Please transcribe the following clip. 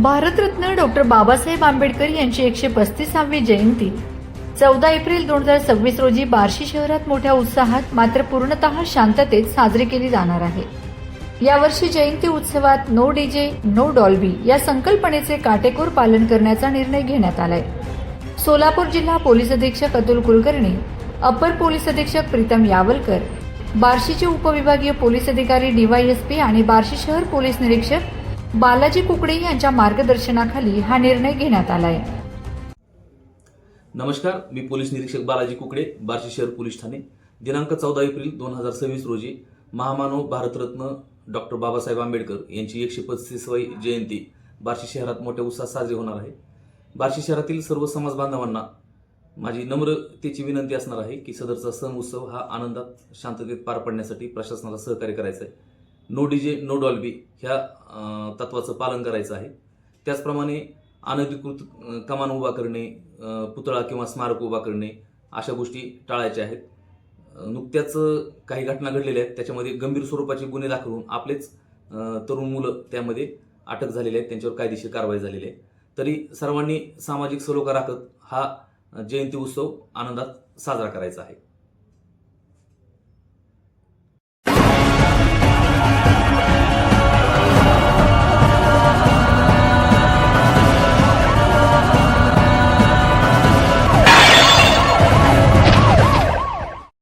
Bharat Ratna doctor Babasaheb Ambedkar यांची 135वी जयंती 14 April 2026 रोजी बार्शी शहरात मोठ्या उत्साहात मात्र पूर्णतः शांततेत साजरी केली जाणार आहे। यावर्षी जयंती उत्सवात नो डीजे नो डॉल्बी या संकल्पनेचे काटेकोर पालन करण्याचा निर्णय घेण्यात आलाय। सोलापूर जिल्हा पोलीस अधीक्षक अतुल कुलकर्णी, अपर पोलीस अधीक्षक प्रीतम यावलकर, बार्शीचे उपविभागीय पोलीस अधिकारी डीवायएसपी आणि बार्शी शहर पोलीस निरीक्षक बालाजी कुकडे यांच्या मार्गदर्शनाखाली हा निर्णय घेण्यात आलाय। नमस्कार, मी पोलीस निरीक्षक बालाजी कुकडे, बार्शी शहर पोलीस ठाणे। दिनांक 14 एप्रिल 2026 रोजी महामानव भारतरत्न डॉक्टर बाबासाहेब आंबेडकर यांची 135वी जयंती बार्शी शहरात मोठ्या उत्साहात साजरी होणार आहे। बार्शी शहरातील सर्व समाज बांधवांना माझी नम्रतेची विनंती असणार आहे की सदरचा सण उत्सव हा आनंदात शांततेत पार पडण्यासाठी प्रशासनाला सहकार्य करायचं आहे। नो डीजे नो डॉल्बी ह्या तत्वाचं पालन करायचं आहे। त्याचप्रमाणे अनधिकृत कमान उभा करणे, पुतळा किंवा स्मारक उभा करणे अशा गोष्टी टाळायच्या आहेत। नुकत्याच काही घटना घडलेल्या आहेत, त्याच्यामध्ये गंभीर स्वरूपाचे गुन्हे दाखवून आपलेच तरुण मुलं त्यामध्ये अटक झालेले आहेत, त्यांच्यावर कायदेशीर कारवाई झालेली आहे। तरी सर्वांनी सामाजिक सलोखा राखत हा जयंती उत्सव आनंदात साजरा करायचा आहे।